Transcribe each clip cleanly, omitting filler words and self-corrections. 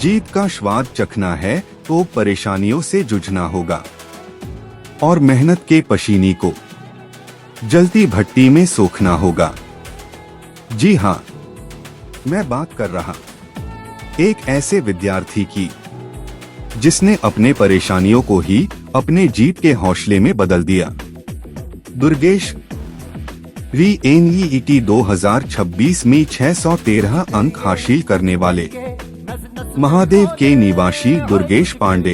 जीत का स्वाद चखना है तो परेशानियों से जूझना होगा और मेहनत के पसीने को जलती भट्टी में सोखना होगा। जी हाँ, मैं बात कर रहा एक ऐसे विद्यार्थी की जिसने अपने परेशानियों को ही अपने जीत के हौसले में बदल दिया। दुर्गेश री-NEET 2026 में 613 अंक हासिल करने वाले महादेव के निवासी दुर्गेश पांडे,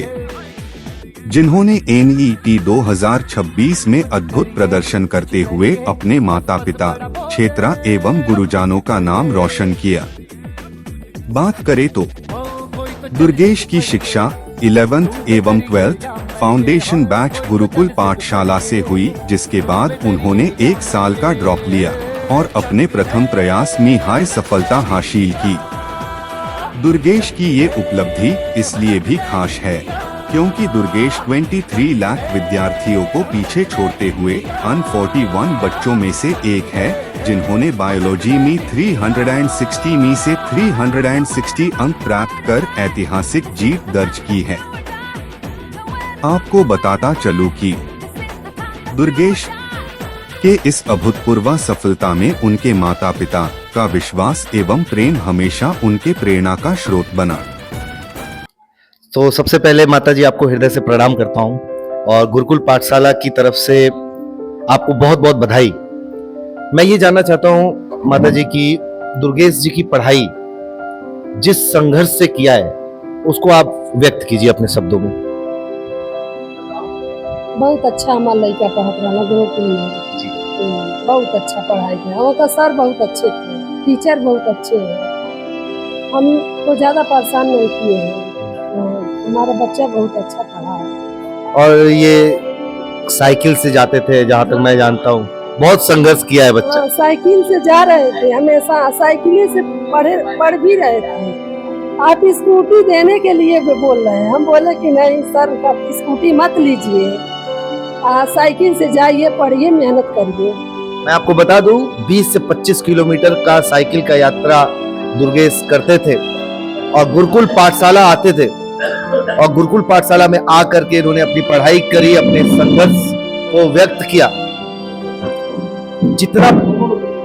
जिन्होंने NEET 2026 में अद्भुत प्रदर्शन करते हुए अपने माता पिता, क्षेत्र एवं गुरुजनों का नाम रोशन किया। बात करें तो दुर्गेश की शिक्षा 11th एवं 12th फाउंडेशन बैच गुरुकुल पाठशाला से हुई, जिसके बाद उन्होंने 1 साल का ड्रॉप लिया और अपने प्रथम प्रयास में हाई सफलता हासिल की। दुर्गेश की ये उपलब्धि इसलिए भी खास है क्योंकि दुर्गेश 23 लाख विद्यार्थियों को पीछे छोड़ते हुए अन 41 बच्चों में से एक है जिन्होंने बायोलॉजी में 360 में से 360 अंक प्राप्त कर ऐतिहासिक जीत दर्ज की है। आपको बताता चलूं कि दुर्गेश के इस अभूतपूर्व सफलता में उनके माता पिता का विश्वास एवं प्रेम हमेशा उनके प्रेरणा का स्रोत बना। तो सबसे पहले माता जी आपको हृदय से प्रणाम करता हूं और गुरुकुल पाठशाला की तरफ से आपको बहुत बहुत बधाई। मैं ये जानना चाहता हूं माता जी की दुर्गेश जी की पढ़ाई जिस संघर्ष से किया है उसको आप व्यक्त कीजिए अपने शब्दों में। बहुत अच्छा हमारा लड़का पढ़त रहा गुरुकुल में, बहुत अच्छा पढ़ाई किया। वहाँ का सर बहुत अच्छे थे, टीचर बहुत अच्छे हैं, हमको ज़्यादा परेशान नहीं किए हैं। हमारा बच्चा बहुत अच्छा पढ़ा है। और ये साइकिल से जाते थे, जहाँ तक मैं जानता हूँ बहुत संघर्ष किया है बच्चा। साइकिल से जा रहे थे, हमेशा साइकिल से पढ़ भी रहे थे। आप स्कूटी देने के लिए भी बोल रहे हैं, हम बोले कि नहीं सर स्कूटी मत लीजिए, साइकिल से जाइए, पढ़िए, मेहनत करिए। मैं आपको बता दूं 20 से 25 किलोमीटर का साइकिल का यात्रा दुर्गेश करते थे और गुरुकुल पाठशाला आते थे और गुरुकुल पाठशाला में आकर के इन्होंने अपनी पढ़ाई करी, अपने संघर्ष को व्यक्त किया। जितना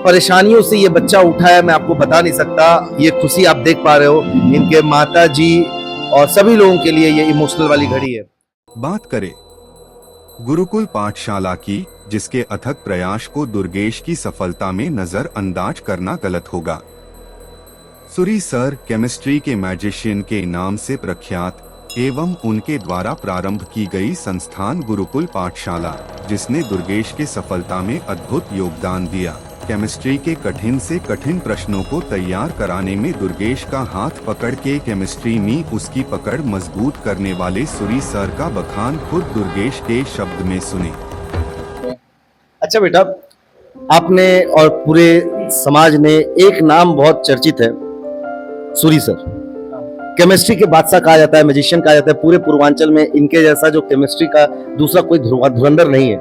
परेशानियों से ये बच्चा उठा है मैं आपको बता नहीं सकता। ये खुशी आप देख पा रहे हो, इनके माता जी और सभी लोगों के लिए ये इमोशनल वाली घड़ी है। बात करें गुरुकुल पाठशाला की, जिसके अथक प्रयास को दुर्गेश की सफलता में नजरअंदाज करना गलत होगा। सूरी सर केमिस्ट्री के मैजिशियन के नाम से प्रख्यात एवं उनके द्वारा प्रारंभ की गई संस्थान गुरुकुल पाठशाला, जिसने दुर्गेश के सफलता में अद्भुत योगदान दिया। केमिस्ट्री के कठिन से कठिन प्रश्नों को तैयार कराने में दुर्गेश का हाथ पकड़ के केमिस्ट्री में उसकी पकड़ मजबूत करने वाले सूरी सर का बखान खुद दुर्गेश के शब्द में सुने। अच्छा बेटा, आपने और पूरे समाज ने एक नाम बहुत चर्चित है, सूरी सर। केमिस्ट्री के बादशाह कहा जाता है, मैजिशियन कहा जाता है। पूरे पूर्वांचल में इनके जैसा जो केमिस्ट्री का दूसरा कोई धुरंधर नहीं है।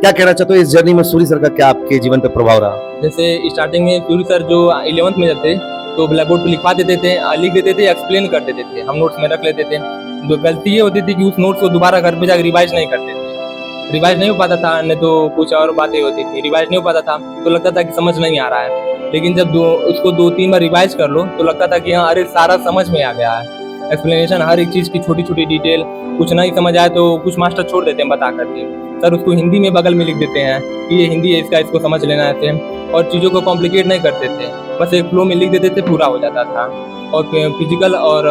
क्या कहना चाहते हो इस जर्नी में सूरी सर का क्या आपके जीवन पे प्रभाव रहा? जैसे स्टार्टिंग में सूरी सर जो 11th में जाते तो ब्लैक बोर्ड पे लिखवा देते थे, लिख देते थे, एक्सप्लेन कर देते थे, हम नोट्स में रख लेते थे। तो गलती ये होती थी कि उस नोट्स को दोबारा घर पे जाकर रिवाइज नहीं करते थे। रिवाइज नहीं हो पाता था, नहीं तो कुछ और बातें होती थी। रिवाइज नहीं हो पाता था तो लगता था कि समझ नहीं आ रहा है, लेकिन जब उसको 2-3 बार रिवाइज कर लो तो लगता था कि हाँ अरे सारा समझ में आ गया है। एक्सप्लेनेशन हर एक चीज़ की छोटी छोटी डिटेल, कुछ नहीं समझ आए तो कुछ मास्टर छोड़ देते हैं बता करके। सर उसको हिंदी में बगल में लिख देते हैं कि ये हिंदी है, इसको समझ लेना है, और चीज़ों को कॉम्प्लिकेट नहीं करते थे, बस एक फ्लो में लिख देते थे, पूरा हो जाता था। और फिजिकल और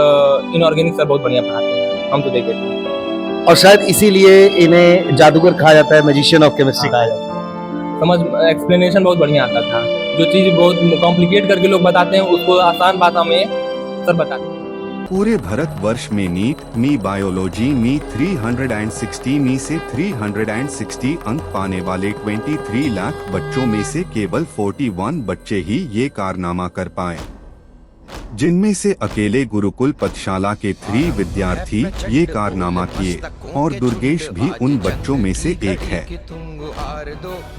इनऑर्गेनिक सर बहुत बढ़िया पढ़ाते हैं, हम तो देखे थे। और शायद इसीलिए इन्हें जादूगर कहा जाता है, मैजिशियन ऑफ केमिस्ट्री कहा जाता है। समझ एक्सप्लेनेशन बहुत बढ़िया आता था, जो चीज़ बहुत कॉम्प्लिकेट करके लोग बताते हैं उसको आसान भाषा में सर बताते हैं। पूरे भारतवर्ष में नीट में बायोलॉजी में 360 में से 360 अंक पाने वाले 23 लाख बच्चों में से केवल 41 बच्चे ही ये कारनामा कर पाए, जिनमें से अकेले गुरुकुल पाठशाला के 3 विद्यार्थी ये कारनामा किए और दुर्गेश भी उन बच्चों में से एक है।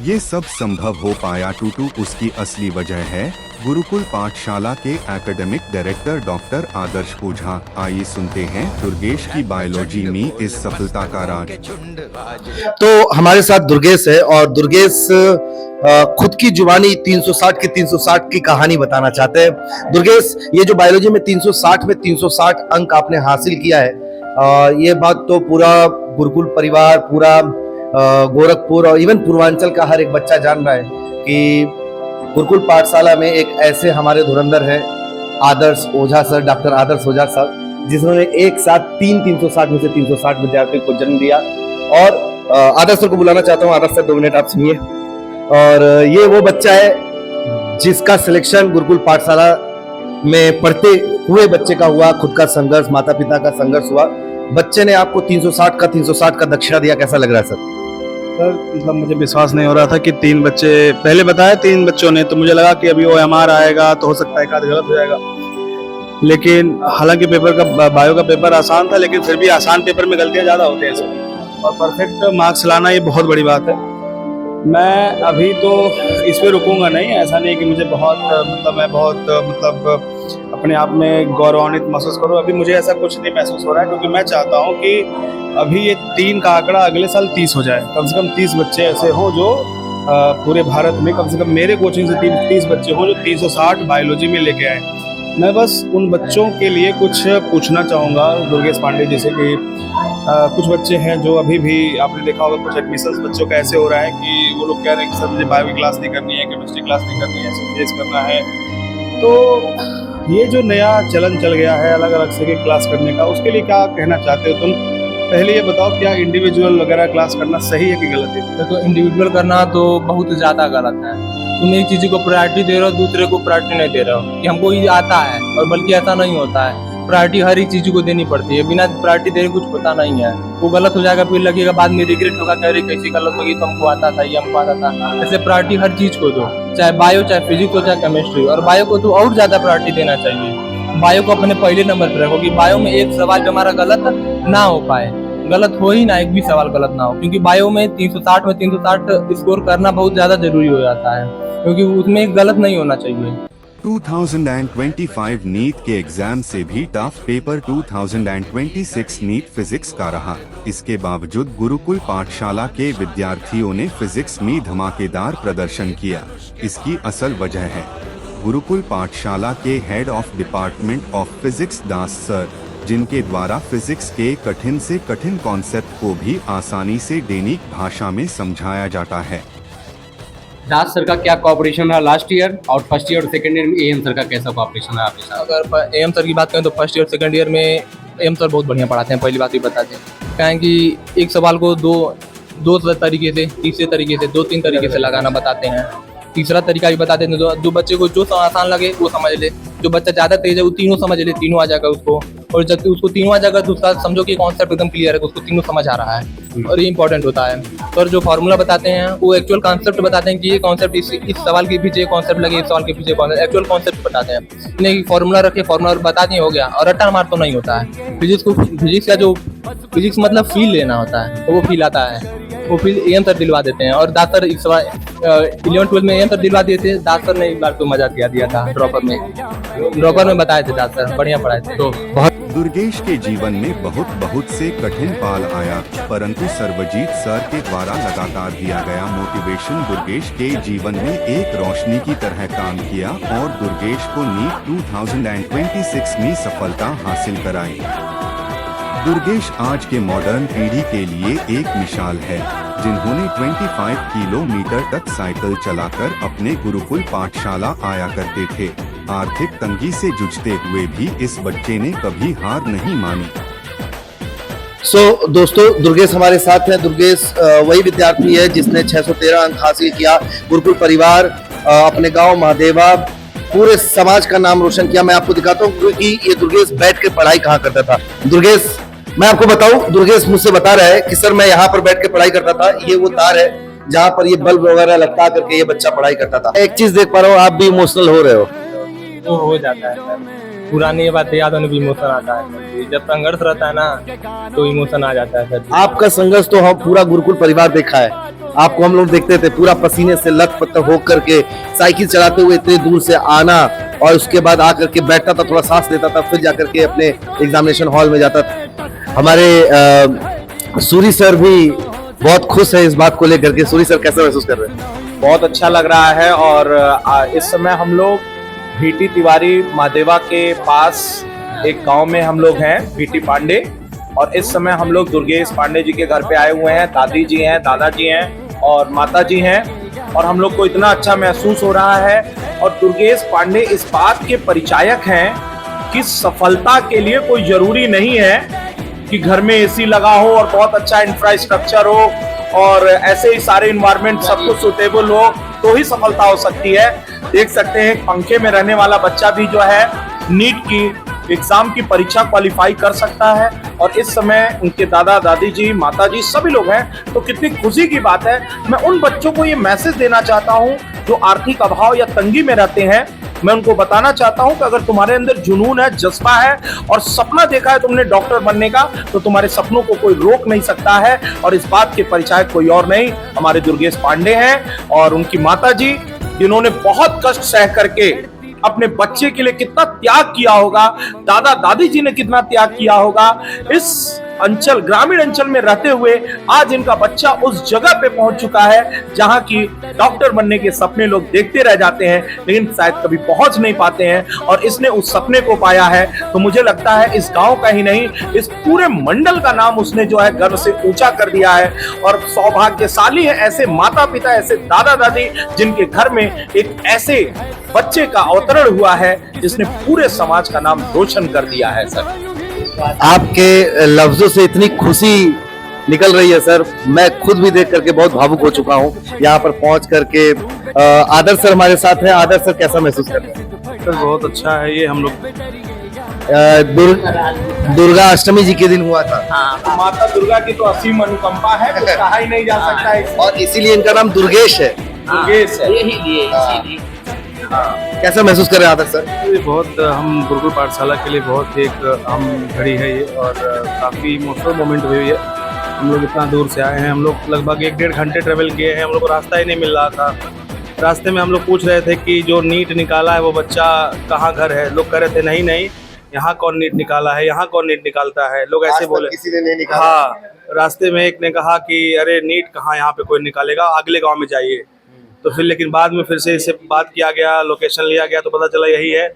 ये सब संभव हो पाया टूटू उसकी असली वजह है गुरुकुल पाठशाला के एकेडमिक डायरेक्टर डॉक्टर आदर्श ओझा। आइए सुनते हैं दुर्गेश की बायोलॉजी में इस सफलता का राज। तो हमारे साथ दुर्गेश है और दुर्गेश खुद की जुबानी 360 की कहानी बताना चाहते हैं। दुर्गेश, ये जो बायोलॉजी में 360 अंक आपने हासिल किया है, ये बात तो पूरा गुरुकुल परिवार, पूरा गोरखपुर और इवन पूर्वांचल का हर एक बच्चा जान रहा है कि गुरुकुल पाठशाला में एक ऐसे हमारे धुरंधर हैं आदर्श ओझा सर, डॉक्टर आदर्श ओझा सर, जिन्होंने एक साथ 360 में से 360 विद्यार्थियों को जन्म दिया। और आदर्श सर को बुलाना चाहता हूँ। आदर्श सर 2 मिनट आप सुनिए। और ये वो बच्चा है जिसका सिलेक्शन गुरुकुल पाठशाला में पढ़ते हुए बच्चे का हुआ, खुद का संघर्ष, माता पिता का संघर्ष हुआ। बच्चे ने आपको 360 का दक्षिणा दिया, कैसा लग रहा है सर? सर मतलब मुझे विश्वास नहीं हो रहा था कि 3 बच्चे पहले बताया, 3 बच्चों ने, तो मुझे लगा कि अभी OMR आएगा तो हो सकता है एक आध गलत हो जाएगा। लेकिन हालांकि पेपर का बायो का पेपर आसान था, लेकिन फिर भी आसान पेपर में गलतियां ज्यादा होती हैं सर, और परफेक्ट मार्क्स लाना ये बहुत बड़ी बात है। मैं अभी तो इस पे रुकूंगा नहीं, ऐसा नहीं कि मुझे मैं बहुत अपने आप में गौरवान्वित महसूस करूँ। अभी मुझे ऐसा कुछ नहीं महसूस हो रहा है, क्योंकि मैं चाहता हूँ कि अभी ये 3 का आंकड़ा अगले साल 30 हो जाए। कम से कम 30 बच्चे ऐसे हों जो पूरे भारत में, कम से कम मेरे कोचिंग से 30 बच्चे हों जो 360 बायोलॉजी में लेके आए। मैं बस उन बच्चों के लिए कुछ पूछना चाहूँगा दुर्गेश पांडे, जैसे कि कुछ बच्चे हैं जो अभी भी, आपने देखा होगा कुछ एडमिशन्स बच्चों का ऐसे हो रहा है कि वो लोग कह रहे हैं कि सर मुझे बायो की क्लास नहीं करनी है, केमिस्ट्री क्लास नहीं करनी है, फिजिक्स करना है। तो ये जो नया चलन चल गया है अलग अलग से क्लास करने का, उसके लिए क्या कहना चाहते हो तुम? पहले ये बताओ, क्या इंडिविजुअल वगैरह क्लास करना सही है कि गलत है? तो इंडिविजुअल करना तो बहुत ज़्यादा गलत है। तुम एक चीज़ को प्रायोरिटी दे रहे हो, दूसरे को प्रायोरिटी नहीं दे रहे हो कि हमको ये आता है, और बल्कि ऐसा नहीं होता है। प्रायोरिटी हर एक चीज़ को देनी पड़ती है, बिना प्रायोरिटी दे कुछ होता नहीं है। वो गलत हो जाएगा, फिर लगेगा बाद में रिग्रेट होगा, कह रहे कैसी गलत होगी, तो हमको आता था, ये हमको आता था। ऐसे प्रायोरिटी हर चीज़ को दो, चाहे बायो, चाहे फिजिक्स हो, चाहे केमिस्ट्री। और बायो को तो और ज़्यादा प्रायोरिटी देना चाहिए। बायो को अपने पहले नंबर पर रखो कि बायो में एक सवाल जो हमारा गलत ना हो पाए, गलत हो ही ना, एक भी सवाल गलत ना हो, क्योंकि बायो में 360 स्कोर करना बहुत ज्यादा जरूरी हो जाता है, क्योंकि उसमें गलत नहीं होना चाहिए। 2025 नीट के एग्जाम से भी टफ पेपर 2026 नीट फिजिक्स का रहा। इसके बावजूद गुरुकुल पाठशाला के विद्यार्थियों ने फिजिक्स में धमाकेदार प्रदर्शन किया। इसकी असल वजह है गुरुकुल पाठशाला के head of department of physics Das sir, जिनके द्वारा फिजिक्स के कठिन से कठिन कॉन्सेप्ट को भी आसानी से दैनिक भाषा में समझाया जाता है। दास सर का क्या कोऑपरेशन रहा लास्ट ईयर, और फर्स्ट ईयर और सेकंड ईयर में AM सर का कैसा कोऑपरेशन रहा आपके साथ? अगर AM सर की बात करें तो फर्स्ट ईयर सेकंड ईयर में AM सर बहुत बढ़िया पढ़ाते हैं। पहली बात भी बताते हैं, कहें कि एक सवाल को दो तरीके से, तीसरे तरीके से, 2-3 तरीके से लगाना बताते हैं। तीसरा तरीका भी बताते हैं, जो बच्चे को जो आसान लगे वो समझ ले, जो बच्चा ज़्यादा तेज है वो तीनों समझ ले, तीनों आ जाएगा उसको। और जब उसको तीनों आ जाएगा तो उसका समझो कि कॉन्सेप्ट एकदम क्लियर है, उसको तीनों समझ आ रहा है, और ये इंपॉर्टेंट होता है। और जो फार्मूला बताते हैं वो एक्चुअल कॉन्सेप्ट बताते हैं कि ये कॉन्सेप्ट इस सवाल के पीछे कॉन्सेप्ट लगे, इस सवाल के पीछे एक्चुअल कॉन्सेप्ट बताते हैं। नहीं फार्मूला रखे, फार्मूला बता दिए, हो गया। और रट्टा मार तो नहीं होता है। फिजिक्स का जो फिजिक्स मतलब फील लेना होता है, तो वो फील आता है, वो फील AM सर दिलवा देते हैं। और दास सर इस बार 11-12 में AM सर दिलवा दिए थे। दास सर ने एक बार तो मजा दिया था ड्रॉपर में बताए थे, दास सर बढ़िया पढ़ाए थे। तो दुर्गेश के जीवन में बहुत से कठिन पाल आया, परंतु सर्वजीत सर के द्वारा लगातार दिया गया मोटिवेशन दुर्गेश के जीवन में एक रोशनी की तरह काम किया और दुर्गेश को नीट 2026 में सफलता हासिल कराई। दुर्गेश आज के मॉडर्न पीढ़ी के लिए एक मिसाल है, जिन्होंने 25 किलोमीटर तक साइकिल चलाकर अपने गुरुकुल पाठशाला आया करते थे। आर्थिक तंगी से जूझते हुए भी इस बच्चे ने कभी हार नहीं मानी। दोस्तों, दुर्गेश हमारे साथ है। दुर्गेश वही विद्यार्थी है जिसने 613 अंक हासिल किया। गुरुकुल परिवार, अपने गांव महादेवा, पूरे समाज का नाम रोशन किया। मैं आपको दिखाता हूँ क्योंकि ये दुर्गेश बैठ के पढ़ाई कहाँ करता था। दुर्गेश, मैं आपको बताऊं, दुर्गेश मुझसे बता रहा है कि सर मैं यहाँ पर बैठ के पढ़ाई करता था। ये वो तार है जहाँ पर ये बल्ब वगैरह लटका करके ये बच्चा पढ़ाई करता था। एक चीज देख पा रहा हूँ, आप भी इमोशनल हो रहे हो। तो हो जाता है सर, पुरानी बात याद होने भी इमोशन आता है। जब संघर्ष रहता है ना तो इमोशन आ जाता है सर। आपका संघर्ष तो हम पूरा गुरुकुल परिवार देखा है। आपको हम लोग देखते थे पूरा पसीने से लथपथ होकर के साइकिल चलाते हुए इतनी दूर से आना और उसके बाद आकर के बैठता था, थोड़ा सांस लेता था, फिर जाकर के अपने एग्जामिनेशन हॉल में जाता था। हमारे सूरी सर भी बहुत खुश है इस बात को लेकर के। सूरी सर कैसा महसूस कर रहे हैं? बहुत अच्छा लग रहा है। और इस समय हम लोग भीटी तिवारी महादेवा के पास एक गांव में हम लोग हैं, भीटी पांडे। और इस समय हम लोग दुर्गेश पांडे जी के घर पे आए हुए हैं। दादी जी हैं, दादाजी हैं और माता जी हैं। और हम लोग को इतना अच्छा महसूस हो रहा है। और दुर्गेश पांडे इस बात के परिचायक हैं कि सफलता के लिए कोई जरूरी नहीं है कि घर में एसी लगा हो और बहुत अच्छा इंफ्रास्ट्रक्चर हो और ऐसे ही सारे इन्वायरमेंट सब कुछ सुटेबल हो तो ही सफलता हो सकती है। देख सकते हैं पंखे में रहने वाला बच्चा भी जो है नीट की एग्जाम की परीक्षा क्वालिफाई कर सकता है। और इस समय उनके दादा दादी जी, माता जी सभी लोग हैं, तो कितनी खुशी की बात है। मैं उन बच्चों को ये मैसेज देना चाहता हूँ जो आर्थिक अभाव या तंगी में रहते हैं। मैं उनको बताना चाहता हूं कि अगर तुम्हारे अंदर जुनून है, जज्बा है और सपना देखा है तुमने डॉक्टर बनने का, तो तुम्हारे सपनों को कोई रोक नहीं सकता है। और इस बात के परिचायक कोई और नहीं, हमारे दुर्गेश पांडे हैं और उनकी माता जी, जिन्होंने बहुत कष्ट सह करके अपने बच्चे के लिए कितना त्याग किया होगा, दादा दादी जी ने कितना त्याग किया होगा। इस अंचल, ग्रामीण अंचल में रहते हुए आज इनका बच्चा उस जगह पे पहुंच चुका है जहां की डॉक्टर बनने के सपने लोग देखते रह जाते हैं लेकिन शायद कभी पहुंच नहीं पाते हैं। और इसने उस सपने को पाया है, तो मुझे लगता है इस गांव का ही नहीं, इस पूरे मंडल का नाम उसने जो है गर्व से ऊंचा कर दिया है। और सौभाग्यशाली है ऐसे माता पिता, ऐसे दादा दादी जिनके घर में एक ऐसे बच्चे का अवतरण हुआ है जिसने पूरे समाज का नाम रोशन कर दिया है। सर, आपके लफ्जों से इतनी खुशी निकल रही है सर, मैं खुद भी देख करके बहुत भावुक हो चुका हूँ यहाँ पर पहुंच करके। आदर्श सर हमारे साथ हैं। आदर्श सर कैसा महसूस कर रहे हैं? सर बहुत अच्छा है ये। हम लोग दुर्गा अष्टमी जी के दिन हुआ था। तो माता दुर्गा की तो असीम अनुकंपा है, कुछ कहा ही नहीं जा सकता है। और इसीलिए इनका नाम दुर्गेश है। दुर्गेश है। कैसा महसूस कर रहे हैं आदर्श सर? ये बहुत, हम गुरुकुल पाठशाला के लिए बहुत एक अहम घड़ी है ये और काफ़ी इमोशनल मोमेंट हुई है। हम लोग इतना दूर से आए हैं, हम लोग लगभग 1-1.5 घंटे ट्रेवल किए हैं। हम लोग को रास्ता ही नहीं मिल रहा था। रास्ते में हम लोग पूछ रहे थे कि जो नीट निकाला है वो बच्चा कहाँ घर है। लोग कह रहे थे नहीं नहीं, यहाँ कौन नीट निकाला है, यहाँ कौन नीट निकालता है। लोग ऐसे बोले, किसी ने नहीं निकाला। हाँ, रास्ते में एक ने कहा कि अरे नीट कहाँ, यहाँ पे कोई निकालेगा, अगले गाँव में जाइए। तो फिर लेकिन बाद में फिर से इससे बात किया गया, लोकेशन लिया गया तो पता चला यही है।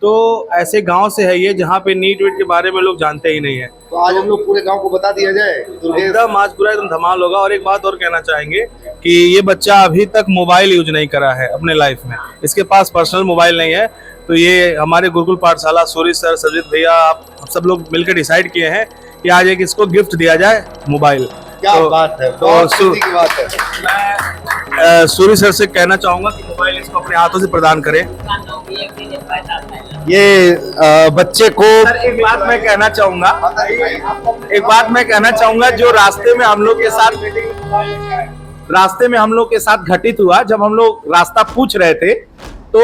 तो ऐसे गांव से है ये जहाँ पे नीट वीट के बारे में लोग जानते ही नहीं है। तो आज हम लोग पूरे गांव को बता दिया जाए, एकदम आज पूरा एकदम धमाल होगा। और एक बात और कहना चाहेंगे कि ये बच्चा अभी तक मोबाइल यूज नहीं करा है अपने लाइफ में, इसके पास पर्सनल मोबाइल नहीं है। तो ये हमारे गुरुकुल पाठशाला, सूरी सर, सजित भैया, आप सब लोग मिलकर डिसाइड किए हैं कि आज एक इसको गिफ्ट दिया जाए मोबाइल। क्या बात है, बहुत खुशी की बात है। मैं सूरी सर से कहना चाहूंगा कि मोबाइल इसको अपने हाथों से प्रदान करें। ये बच्चे को सर, एक बात मैं कहना चाहूंगा, जो रास्ते में हम लोग के साथ घटित हुआ, जब हम लोग रास्ता पूछ रहे थे तो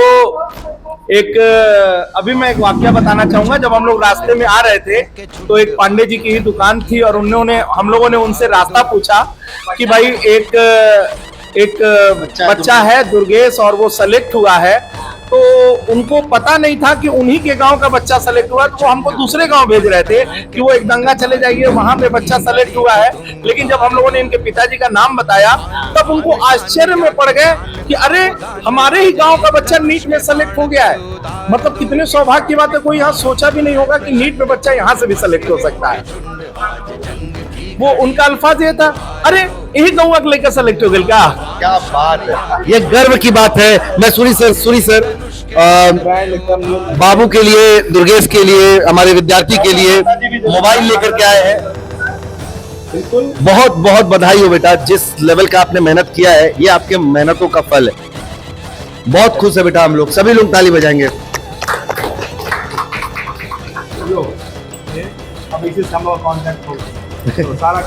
अभी मैं एक वाकया बताना चाहूंगा। जब हम लोग रास्ते में आ रहे थे तो एक पांडे जी की ही दुकान थी और हम लोगों ने उनसे रास्ता पूछा कि भाई एक बच्चा है दुर्गेश और वो सेलेक्ट हुआ है। तो उनको पता नहीं था कि उन्हीं के गांव का बच्चा सेलेक्ट हुआ, तो वो हमको दूसरे गांव भेज रहे थे कि वो एक दंगा चले जाइए, वहां पे बच्चा सेलेक्ट हुआ है। लेकिन जब हम लोगों ने इनके पिताजी का नाम बताया तब उनको आश्चर्य में पड़ गए कि अरे हमारे ही गांव का बच्चा नीट में सेलेक्ट हो गया है। मतलब कितने सौभाग्य की बात है, कोई यहाँ सोचा भी नहीं होगा कि नीट में बच्चा यहाँ से भी सेलेक्ट हो सकता है। वो उनका अल्फाज ये था, अरे यही गाँव का लेकर सेलेक्ट हो गया। क्या बात है, ये गर्व की बात है। मैं सूरी सर बाबू के लिए, दुर्गेश के लिए, हमारे विद्यार्थी के लिए मोबाइल लेकर के आए हैं। बहुत बहुत बधाई हो बेटा, जिस लेवल का आपने मेहनत किया है ये आपके मेहनतों का फल है। बहुत खुश है बेटा हम लोग, सभी लोग ताली बजाएंगे। अब इसी से हम लोग कांटेक्ट होगा तो सारा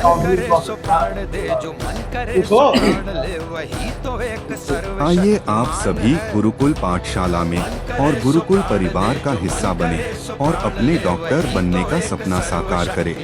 आइए आप सभी गुरुकुल पाठशाला में और गुरुकुल परिवार का हिस्सा बने और अपने डॉक्टर बनने का सपना साकार करें।